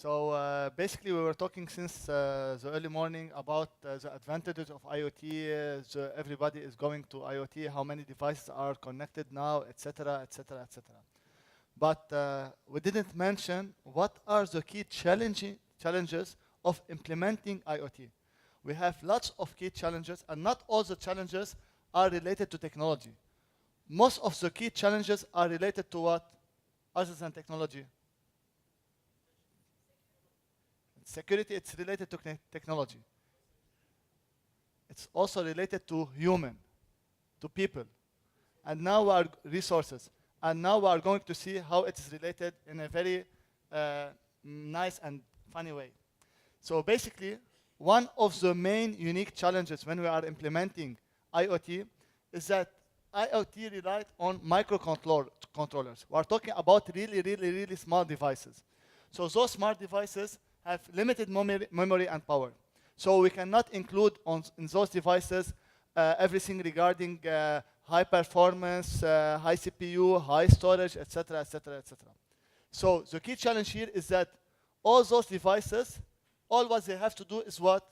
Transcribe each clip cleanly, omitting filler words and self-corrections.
So basically, we were talking since the early morning about the advantages of IoT. Everybody is going to IoT. How many devices are connected now, etc., etc., etc. But we didn't mention what are the key challenges of implementing IoT. We have lots of key challenges, and not all the challenges are related to technology. Most of the key challenges are related to what, other than technology? Security, it's related to technology. It's also related to human, to people. And now our resources. And now we are going to see how it is related in a very nice and funny way. So basically, one of the main unique challenges when we are implementing IoT is that IoT relied on microcontrollers. We are talking about really small devices. So those smart devices have limited memory and power. So we cannot include in those devices everything regarding high performance, high CPU, high storage, etc., etc., etc. So the key challenge here is that all those devices, all what they have to do is what?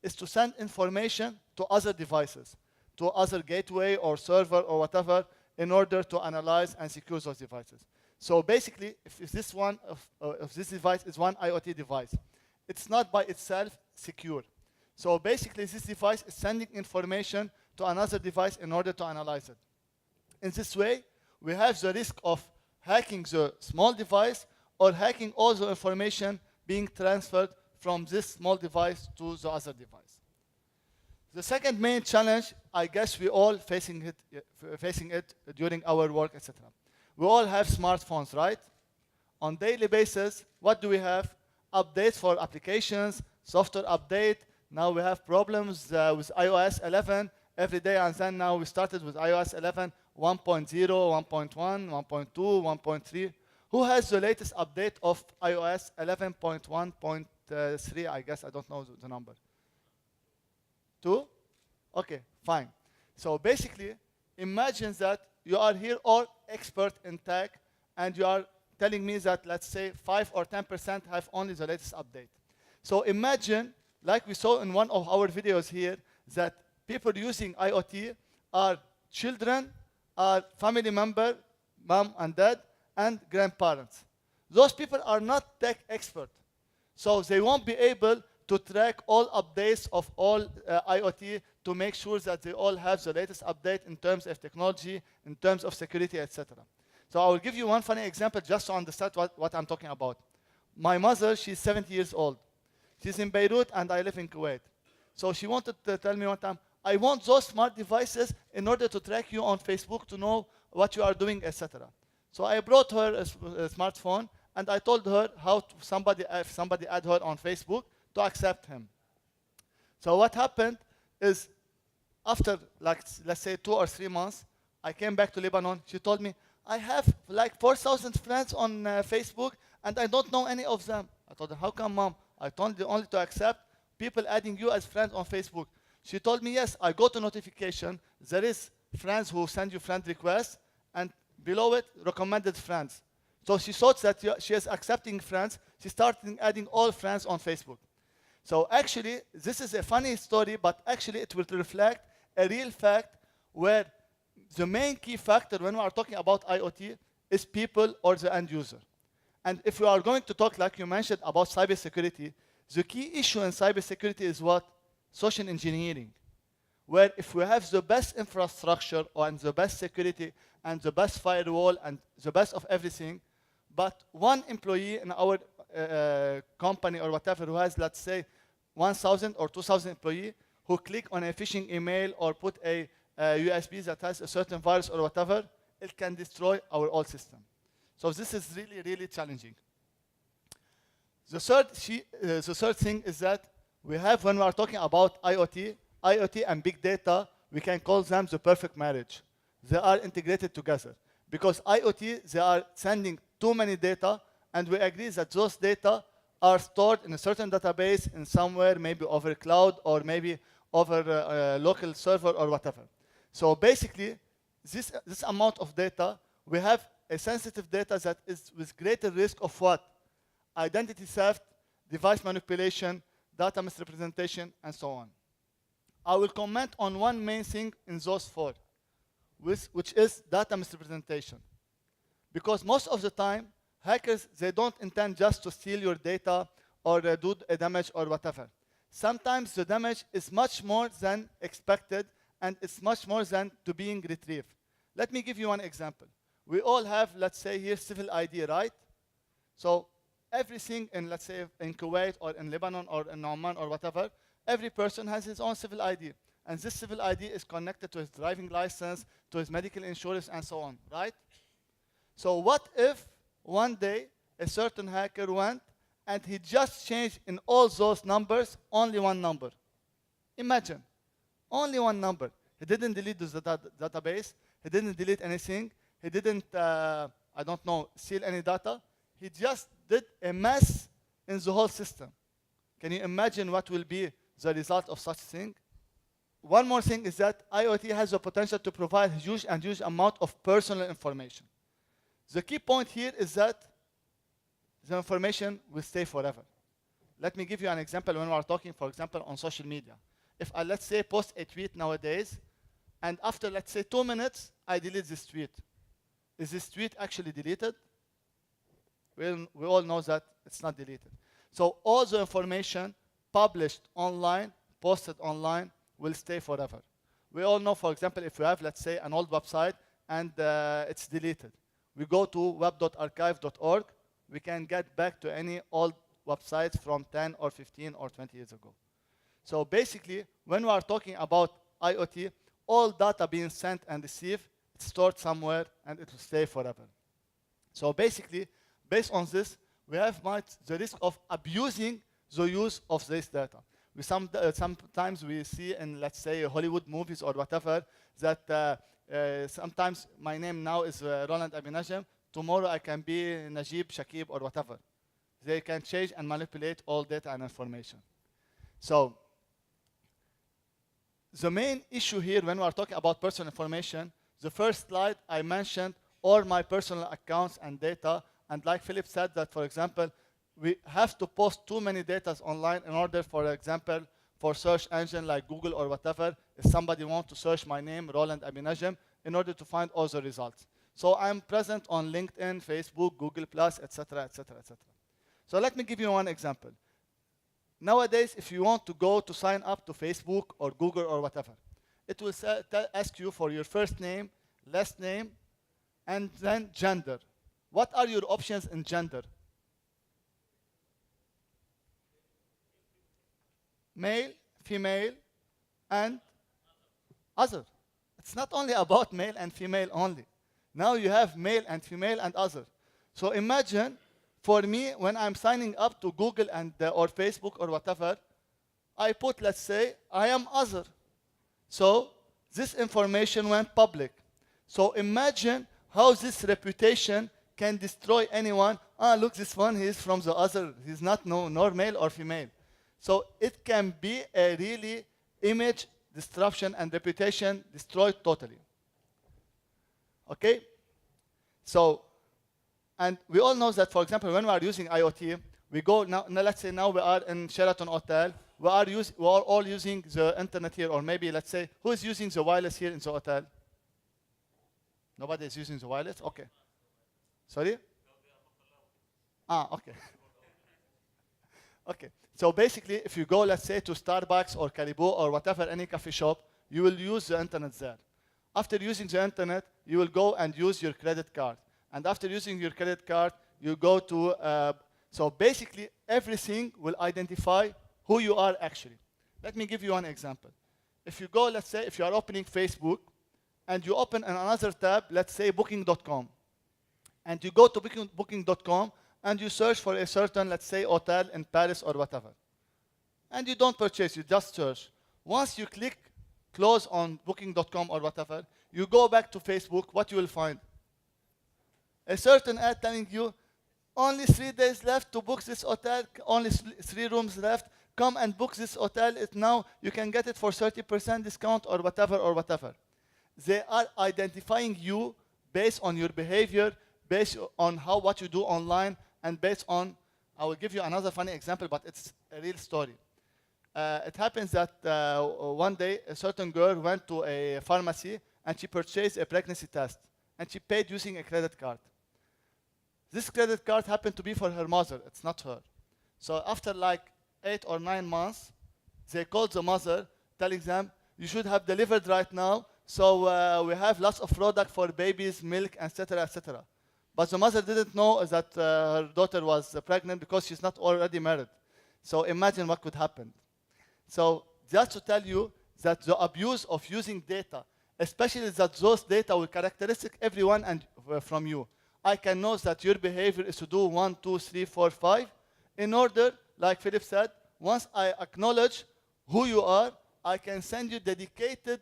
Is to send information to other devices, to other gateway or server or whatever, in order to analyze and secure those devices. So basically, if this device is one IoT device, it's not by itself secure. So basically, this device is sending information to another device in order to analyze it. In this way, we have the risk of hacking the small device or hacking all the information being transferred from this small device to the other device. The second main challenge, I guess we all facing it during our work, etc. We all have smartphones, right? On daily basis, what do we have? Updates for applications, software update. Now we have problems with iOS 11 every day, and then now we started with iOS 11 1.0, 1.1, 1.2, 1.3. Who has the latest update of iOS 11.1.3? I guess I don't know the number. 2? Okay, fine. So basically, imagine that you are here all expert in tech, and you are telling me that, let's say, 5 or 10% have only the latest update. So imagine, like we saw in one of our videos here, that people using IoT are children, are family member, mom and dad, and grandparents. Those people are not tech expert. So they won't be able to track all updates of all IoT to make sure that they all have the latest update in terms of technology, in terms of security, etc. So I will give you one funny example just to understand what I'm talking about. My mother, she's 70 years old. She's in Beirut and I live in Kuwait. So she wanted to tell me one time, I want those smart devices in order to track you on Facebook to know what you are doing, etc. So I brought her a smartphone and I told her how to if somebody add her on Facebook to accept him. So what happened is, after like let's say 2 or 3 months, I came back to Lebanon. She told me, I have like 4,000 friends on Facebook and I don't know any of them. I told her, how come, mom? I told you only to accept people adding you as friends on Facebook. She told me, yes, I go to notification. There is friends who send you friend requests, and below it, recommended friends. So she thought that she is accepting friends. She started adding all friends on Facebook. So actually, this is a funny story, but actually it will reflect a real fact where the main key factor when we are talking about IoT is people or the end user. And if we are going to talk, like you mentioned, about cybersecurity, the key issue in cybersecurity is what? Social engineering. Where if we have the best infrastructure and the best security and the best firewall and the best of everything, but one employee in our company or whatever who has, let's say, 1,000 or 2,000 employees who click on a phishing email or put a USB that has a certain virus or whatever, it can destroy our whole system. So this is really challenging. The third thing is that we have, when we are talking about IoT and big data, we can call them the perfect marriage. They are integrated together. Because IoT, they are sending too many data, and we agree that those data are stored in a certain database in somewhere, maybe over cloud or maybe over a local server or whatever. So basically, this amount of data, we have a sensitive data that is with greater risk of what? Identity theft, device manipulation, data misrepresentation, and so on. I will comment on one main thing in those four, which is data misrepresentation. Because most of the time, hackers, they don't intend just to steal your data or do a damage or whatever. Sometimes the damage is much more than expected, and it's much more than to being retrieved. Let me give you one example. We all have, let's say here, civil ID, right? So everything in, let's say, in Kuwait or in Lebanon or in Oman or whatever, every person has his own civil ID. And this civil ID is connected to his driving license, to his medical insurance, and so on, right? So what if one day a certain hacker went and he just changed in all those numbers only one number? Imagine, only one number. He didn't delete the database. He didn't delete anything. He didn't, I don't know, steal any data. He just did a mess in the whole system. Can you imagine what will be the result of such thing? One more thing is that IoT has the potential to provide huge amount of personal information. The key point here is that the information will stay forever. Let me give you an example when we are talking, for example, on social media. If I, let's say, post a tweet nowadays, and after, let's say, 2 minutes, I delete this tweet. Is this tweet actually deleted? We all know that it's not deleted. So all the information published online, posted online, will stay forever. We all know, for example, if we have, let's say, an old website and it's deleted. We go to web.archive.org, we can get back to any old websites from 10 or 15 or 20 years ago. So basically, when we are talking about IoT, all data being sent and received, it's stored somewhere and it will stay forever. So basically, based on this, we have the risk of abusing the use of this data. Sometimes we see in, let's say, Hollywood movies or whatever, that sometimes my name now is Roland Abi Najem. Tomorrow I can be Najib, Shakib, or whatever. They can change and manipulate all data and information. So the main issue here when we are talking about personal information, the first slide I mentioned all my personal accounts and data. And like Philip said that, for example, we have to post too many data online in order, for example, for search engine like Google or whatever, if somebody wants to search my name, Roland Abi Najem, in order to find all the results. So I'm present on LinkedIn, Facebook, Google+, etc., etc., etc. So let me give you one example. Nowadays, if you want to go to sign up to Facebook or Google or whatever, it will ask you for your first name, last name, and then gender. What are your options in gender? Male, female, and other. It's not only about male and female only. Now you have male and female and other. So imagine, for me, when I'm signing up to Google and or Facebook or whatever, I put, let's say, I am other. So this information went public. So imagine how this reputation can destroy anyone. Ah, look, this one, he's from the other. He's not nor male or female. So it can be a really image disruption and reputation destroyed totally. Okay? So, and we all know that, for example, when we are using IoT, we go now let's say now we are in Sheraton Hotel. We are all using the internet here, or maybe let's say, who is using the wireless here in the hotel? Nobody is using the wireless? Okay. Sorry? Okay. Okay. So basically, if you go, let's say, to Starbucks or Caribou or whatever, any coffee shop, you will use the internet there. After using the internet, you will go and use your credit card. And after using your credit card, you go to, so basically, everything will identify who you are actually. Let me give you one example. If you go, let's say, if you are opening Facebook, and you open another tab, let's say booking.com, and you go to booking.com, and you search for a certain, let's say, hotel in Paris or whatever. And you don't purchase, you just search. Once you click close on booking.com or whatever, you go back to Facebook, what you will find? A certain ad telling you, only 3 days left to book this hotel, only 3 rooms left, come and book this hotel, now you can get it for 30% discount or whatever or whatever. They are identifying you based on your behavior, based on what you do online, and based on I will give you another funny example, but it's a real story. It happens that one day a certain girl went to a pharmacy and she purchased a pregnancy test, and she paid using a credit card. This credit card happened to be for her mother. It's not her. So after like 8 or 9 months, they called the mother, telling them, you should have delivered right now. So we have lots of product for babies, milk, etc., etc. But the mother didn't know that her daughter was pregnant because she's not already married. So imagine what could happen. So just to tell you that the abuse of using data, especially that those data will characteristic everyone and from you. I can know that your behavior is to do 1, 2, 3, 4, 5. In order, like Philip said, once I acknowledge who you are, I can send you dedicated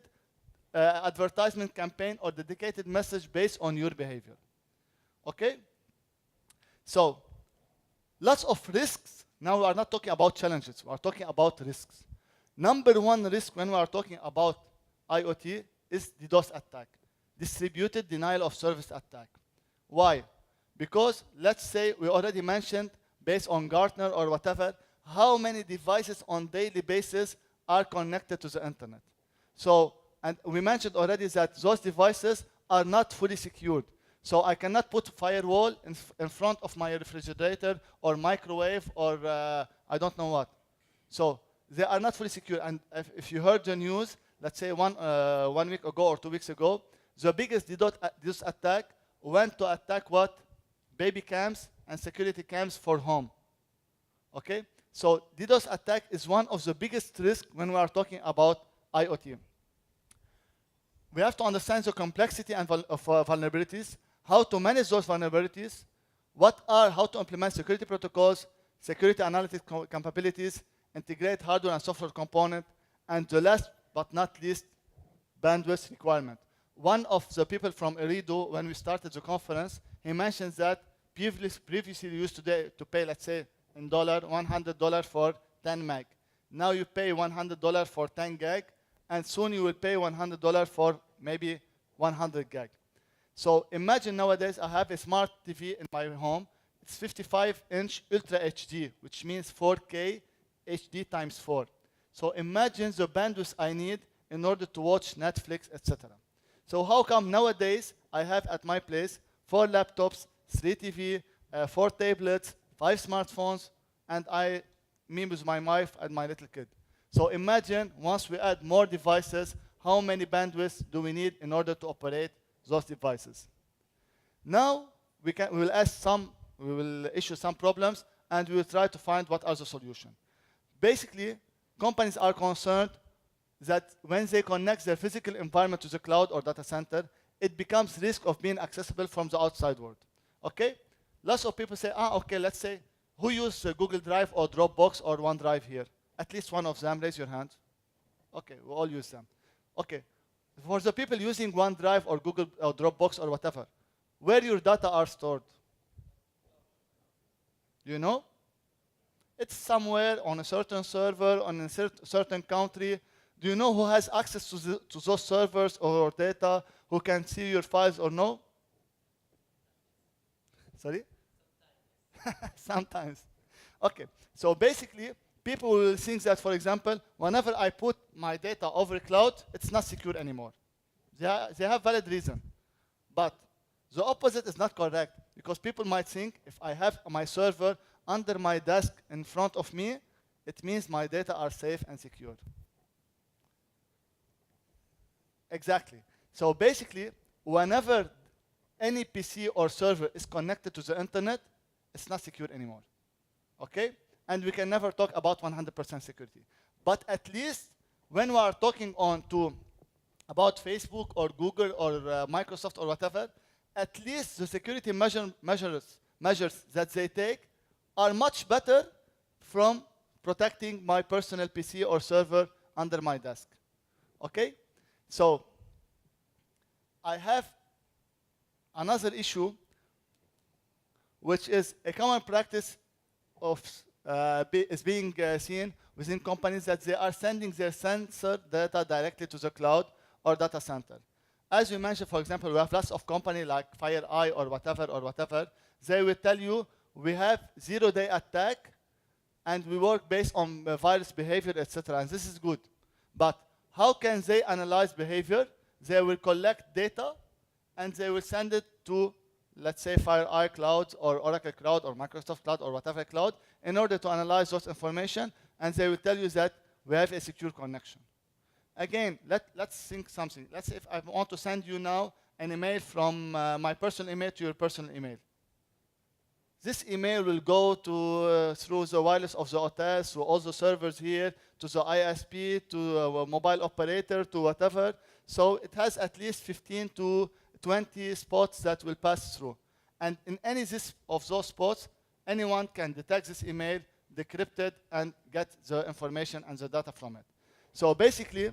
advertisement campaign or dedicated message based on your behavior. Okay? So, lots of risks. Now we are not talking about challenges. We are talking about risks. Number one risk when we are talking about IoT is DDoS attack, distributed denial of service attack. Why? Because let's say we already mentioned, based on Gartner or whatever, how many devices on daily basis are connected to the internet. So, and we mentioned already that those devices are not fully secured. So I cannot put firewall in front of my refrigerator or microwave or I don't know what. So they are not fully secure. And if you heard the news, let's say 1 week ago or 2 weeks ago, the biggest DDoS attack went to attack what? Baby cams and security cams for home. Okay? So DDoS attack is one of the biggest risks when we are talking about IoT. We have to understand the complexity and of vulnerabilities, how to manage those vulnerabilities, how to implement security protocols, security analytic capabilities, integrate hardware and software component, and the last but not least, bandwidth requirement. One of the people from Erido, when we started the conference, he mentions that previously you used to pay, let's say, in dollar, $100 for 10 meg. Now you pay $100 for 10 gig, and soon you will pay $100 for maybe 100 gig. So imagine nowadays I have a smart TV in my home. It's 55-inch Ultra HD, which means 4K HD times 4. So imagine the bandwidth I need in order to watch Netflix, etc. So how come nowadays I have at my place 4 laptops, 3 TV, 4 tablets, 5 smartphones, and me with my wife and my little kid. So imagine once we add more devices, how many bandwidths do we need in order to operate those devices? Now we will issue some problems, and we will try to find what are the solutions. Basically, companies are concerned that when they connect their physical environment to the cloud or data center, it becomes risk of being accessible from the outside world. Okay? Lots of people say, okay, let's say, who use Google Drive or Dropbox or OneDrive here? At least one of them, raise your hand. Okay, we all use them. Okay, for the people using OneDrive or Google or Dropbox or whatever, where your data are stored? You know? It's somewhere on a certain server, on a certain country. Do you know who has access to those servers or data, who can see your files or no? Sorry? Sometimes. Okay, so basically, people will think that, for example, whenever I put my data over cloud, it's not secure anymore. They have valid reason. But the opposite is not correct, because people might think if I have my server under my desk in front of me, it means my data are safe and secure. Exactly. So basically, whenever any PC or server is connected to the internet, it's not secure anymore. Okay? And we can never talk about 100% security. But at least when we are talking about Facebook or Google or Microsoft or whatever, at least the security measures that they take are much better from protecting my personal PC or server under my desk. Okay? So I have another issue, which is a common practice is being seen within companies, that they are sending their sensor data directly to the cloud or data center. As you mentioned, for example, we have lots of companies like FireEye or whatever, they will tell you, we have zero-day attack, and we work based on virus behavior, etc. And this is good. But how can they analyze behavior? They will collect data, and they will send it to, let's say, FireEye Cloud, or Oracle Cloud, or Microsoft Cloud, or whatever cloud, in order to analyze those information, and they will tell you that we have a secure connection. Again, let's think something. Let's say if I want to send you now an email from my personal email to your personal email. This email will go to through the wireless of the hotel, through all the servers here, to the ISP, to a mobile operator, to whatever. So it has at least 15 to 20 spots that will pass through. And in any of those spots, anyone can detect this email, decrypt it, and get the information and the data from it. So basically,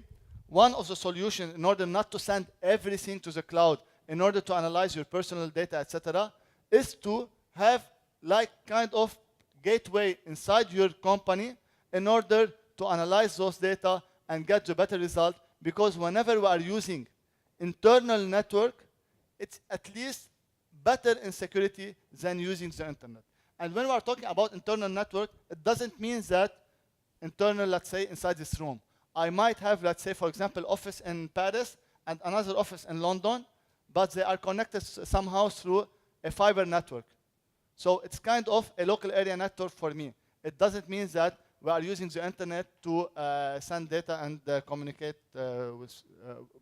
one of the solutions, in order not to send everything to the cloud, in order to analyze your personal data, etc., is to have like kind of gateway inside your company in order to analyze those data and get the better result. Because whenever we are using internal network, it's at least better in security than using the internet. And when we are talking about internal network, it doesn't mean that internal, let's say, inside this room. I might have, let's say, for example, office in Paris and another office in London, but they are connected somehow through a fiber network. So it's kind of a local area network for me. It doesn't mean that we are using the internet to send data and communicate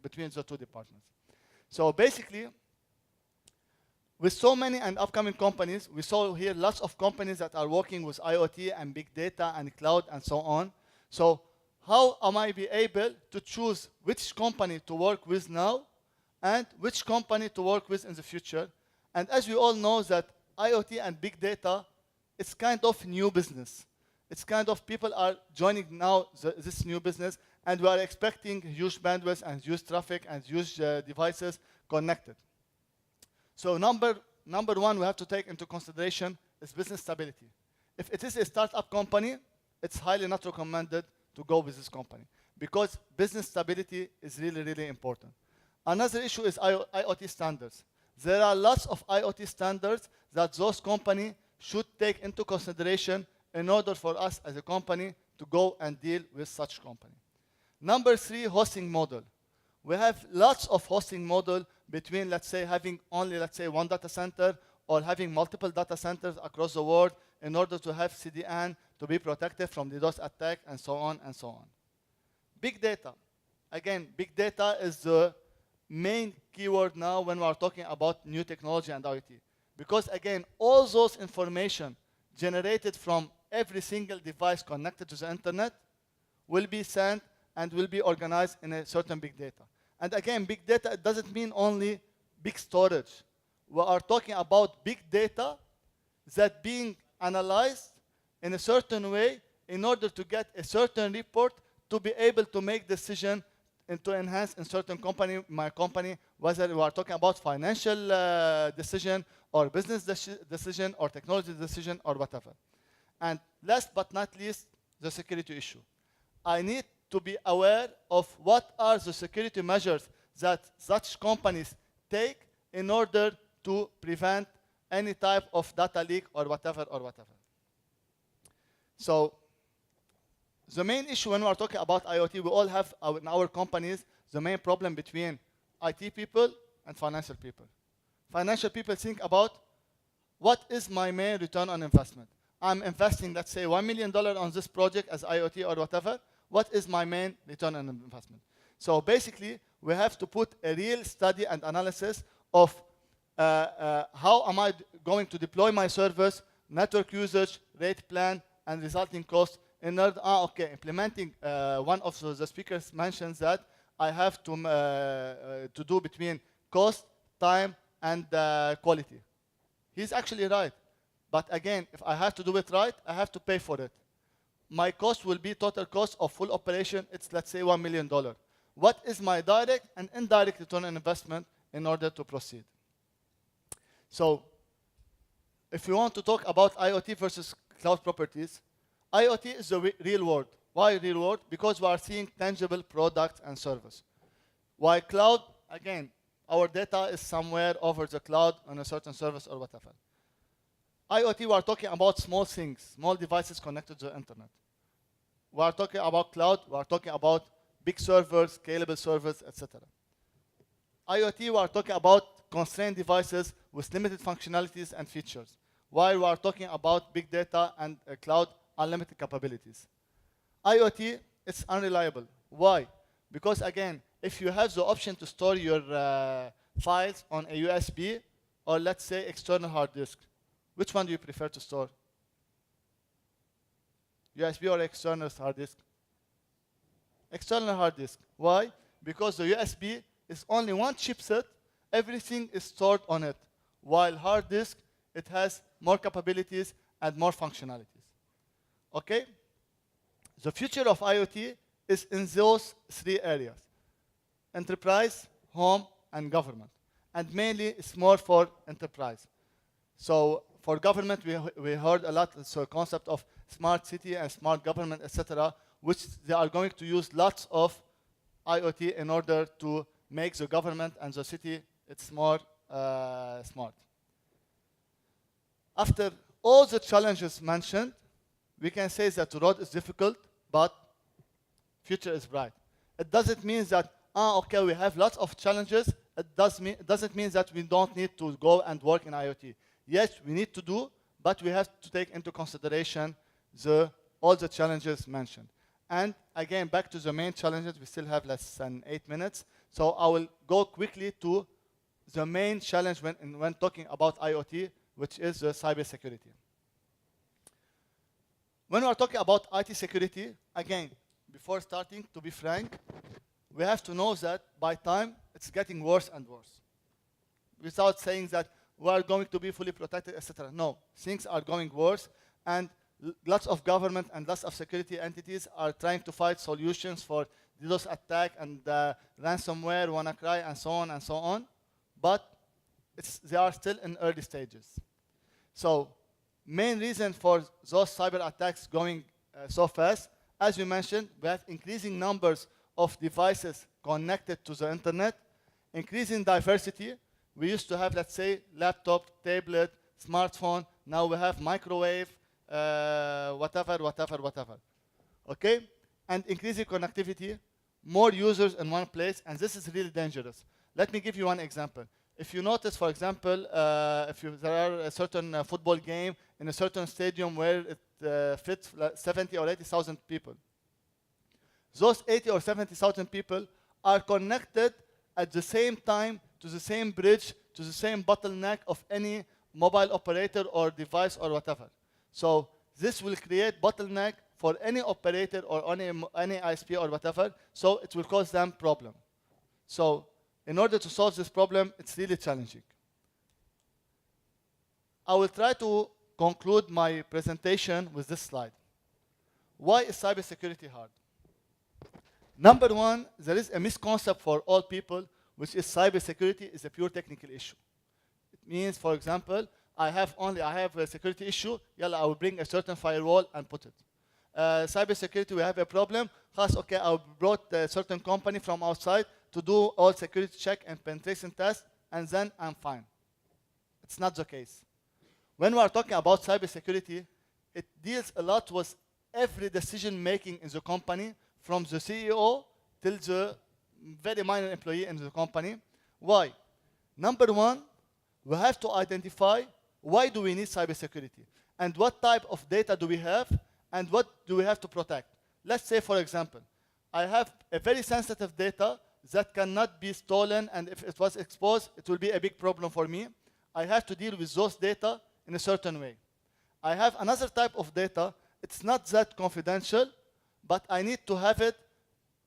between the two departments. So basically, with so many and upcoming companies, we saw here lots of companies that are working with IoT and big data and cloud and so on. So how am I be able to choose which company to work with now and which company to work with in the future? And as we all know that IoT and big data, it's kind of new business. It's kind of people are joining now this new business, and we are expecting huge bandwidth and huge traffic and huge devices connected. So number one we have to take into consideration is business stability. If it is a startup company, it's highly not recommended to go with this company because business stability is really, really important. Another issue is IoT standards. There are lots of IoT standards that those companies should take into consideration in order for us as a company to go and deal with such company. Number three, hosting model. We have lots of hosting model between, let's say, having only, let's say, one data center or having multiple data centers across the world in order to have CDN to be protected from DDoS attack and so on and so on. Big data. Again, big data is the main keyword now when we are talking about new technology and IoT. Because again, all those information generated from every single device connected to the internet will be sent and will be organized in a certain big data. And again, big data doesn't mean only big storage. We are talking about big data that being analyzed in a certain way in order to get a certain report to be able to make decision and to enhance in certain company, my company, whether we are talking about financial decision or business decision or technology decision or whatever. And last but not least, the security issue. I need to be aware of what are the security measures that such companies take in order to prevent any type of data leak or whatever or whatever. So the main issue when we are talking about IoT, we all have in our companies the main problem between IT people and financial people. Financial people think about what is my main return on investment. I'm investing, let's say, $1 million on this project as IoT or whatever. What is my main return on investment? So basically, we have to put a real study and analysis of how am I going to deploy my service, network usage, rate plan, and resulting cost. In order, implementing one of the speakers mentions that I have to do between cost, time, and quality. He's actually right. But again, if I have to do it right, I have to pay for it. My cost will be total cost of full operation. It's, let's say, $1 million. What is my direct and indirect return on investment in order to proceed? So if you want to talk about IoT versus cloud properties, IoT is the real world. Why real world? Because we are seeing tangible products and service. While cloud, again, our data is somewhere over the cloud on a certain service or whatever. IoT, we are talking about small things, small devices connected to the internet. We are talking about cloud, we are talking about big servers, scalable servers, etc. IoT, we are talking about constrained devices with limited functionalities and features, while we are talking about big data and cloud unlimited capabilities. IoT is unreliable. Why? Because again, if you have the option to store your files on a USB or let's say external hard disk, which one do you prefer to store? USB or external hard disk? External hard disk. Why? Because the USB is only one chipset, everything is stored on it. While hard disk, it has more capabilities and more functionalities. Okay? The future of IoT is in those three areas: enterprise, home, and government. And mainly, it's more for enterprise. So for government, we heard a lot, so concept of smart city and smart government, etc., which they are going to use lots of IoT in order to make the government and the city it's more smart. After all the challenges mentioned, we can say that the road is difficult, but future is bright. It doesn't mean that, okay, we have lots of challenges. It doesn't mean that we don't need to go and work in IoT. Yes, we need to do, but we have to take into consideration all the challenges mentioned. And again, back to the main challenges, we still have less than 8 minutes. So I will go quickly to the main challenge when talking about IoT, which is the cybersecurity. When we are talking about IT security, again, before starting, to be frank, we have to know that by time, it's getting worse and worse. Without saying that we are going to be fully protected, etc. No, things are going worse, and lots of government and lots of security entities are trying to find solutions for DDoS attack and ransomware, WannaCry, and so on and so on. But they are still in early stages. So main reason for those cyber attacks going so fast, as we mentioned, we have increasing numbers of devices connected to the internet, increasing diversity. We used to have, let's say, laptop, tablet, smartphone. Now we have microwave, whatever. Okay? And increasing connectivity, more users in one place, and this is really dangerous. Let me give you one example. If you notice, for example, there are a certain football game in a certain stadium where it fits 70 or 80,000 people. Those 80 or 70,000 people are connected at the same time to the same bridge, to the same bottleneck of any mobile operator or device or whatever. So this will create bottleneck for any operator or any ISP or whatever, so it will cause them problem. So in order to solve this problem, it's really challenging. I will try to conclude my presentation with this slide. Why is cybersecurity hard? Number one, there is a misconception for all people, which is cybersecurity is a pure technical issue. It means, for example, I have a security issue, yalla, I will bring a certain firewall and put it. Cybersecurity, we have a problem, okay, I brought a certain company from outside to do all security check and penetration tests, and then I'm fine. It's not the case. When we are talking about cybersecurity, it deals a lot with every decision making in the company, from the CEO till the very minor employee in the company. Why? Number one, we have to identify why do we need cybersecurity, and what type of data do we have, and what do we have to protect. Let's say, for example, I have a very sensitive data that cannot be stolen, and if it was exposed, it will be a big problem for me. I have to deal with those data in a certain way. I have another type of data, it's not that confidential, but I need to have it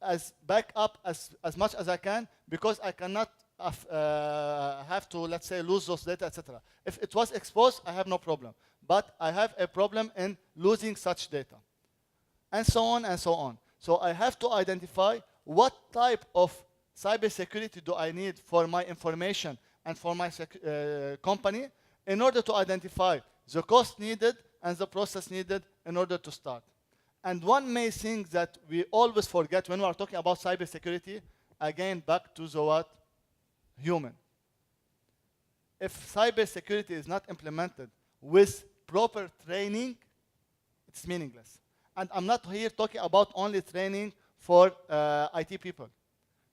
as backup as much as I can, because I cannot have to, let's say, lose those data, etc. If it was exposed, I have no problem. But I have a problem in losing such data. And so on and so on. So I have to identify what type of cybersecurity do I need for my information and for my company in order to identify the cost needed and the process needed in order to start. And one main thing that we always forget when we are talking about cybersecurity, again, back to the what? Human. If cybersecurity is not implemented with proper training, it's meaningless. And I'm not here talking about only training for IT people.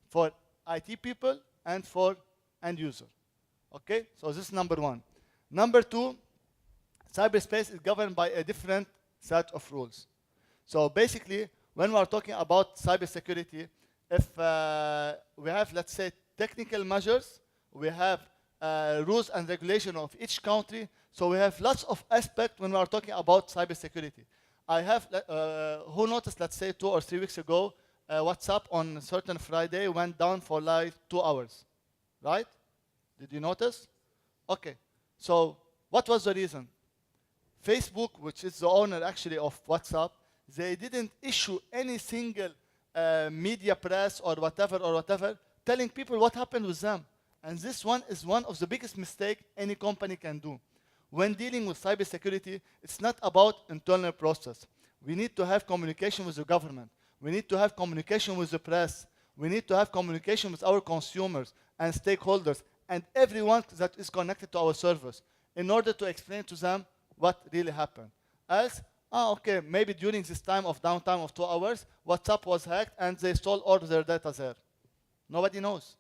For IT people and for end user. Okay, so this is number one. Number two, cyberspace is governed by a different set of rules. So basically, when we are talking about cybersecurity, if we have, let's say, technical measures, we have rules and regulation of each country, so we have lots of aspects when we are talking about cybersecurity. I have, who noticed, let's say, 2 or 3 weeks ago, WhatsApp on a certain Friday went down for like 2 hours, right? Did you notice? Okay, so what was the reason? Facebook, which is the owner actually of WhatsApp, they didn't issue any single media press or whatever telling people what happened with them. And this one is one of the biggest mistakes any company can do. When dealing with cybersecurity, it's not about internal process. We need to have communication with the government. We need to have communication with the press. We need to have communication with our consumers and stakeholders and everyone that is connected to our service in order to explain to them what really happened. Else, okay, maybe during this time of downtime of 2 hours, WhatsApp was hacked and they stole all their data there. Nobody knows.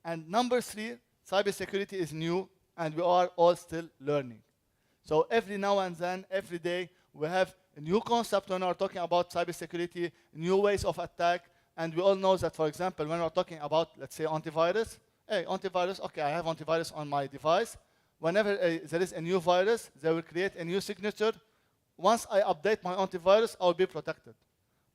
And number three, cybersecurity is new and we are all still learning. So every now and then, every day, we have a new concept when we're talking about cybersecurity, new ways of attack, and we all know that, for example, when we're talking about, let's say, antivirus, hey, antivirus, okay, I have antivirus on my device. Whenever there is a new virus, they will create a new signature. Once I update my antivirus, I'll be protected.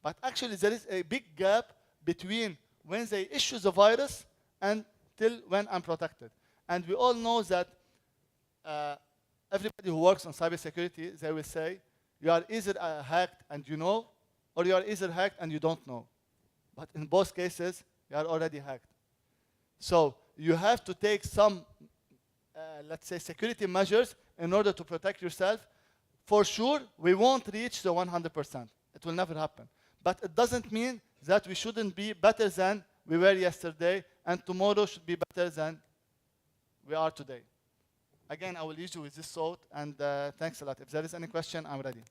But actually, there is a big gap between when they issue the virus and till when I'm protected. And we all know that everybody who works on cybersecurity, they will say, you are either hacked and you know, or you are either hacked and you don't know. But in both cases, you are already hacked. So you have to take some, let's say, security measures in order to protect yourself. For sure, we won't reach the 100%. It will never happen. But it doesn't mean that we shouldn't be better than we were yesterday, and tomorrow should be better than we are today. Again, I will leave you with this thought, and thanks a lot. If there is any question, I'm ready.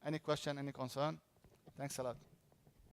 Any question, any concern? Thanks a lot.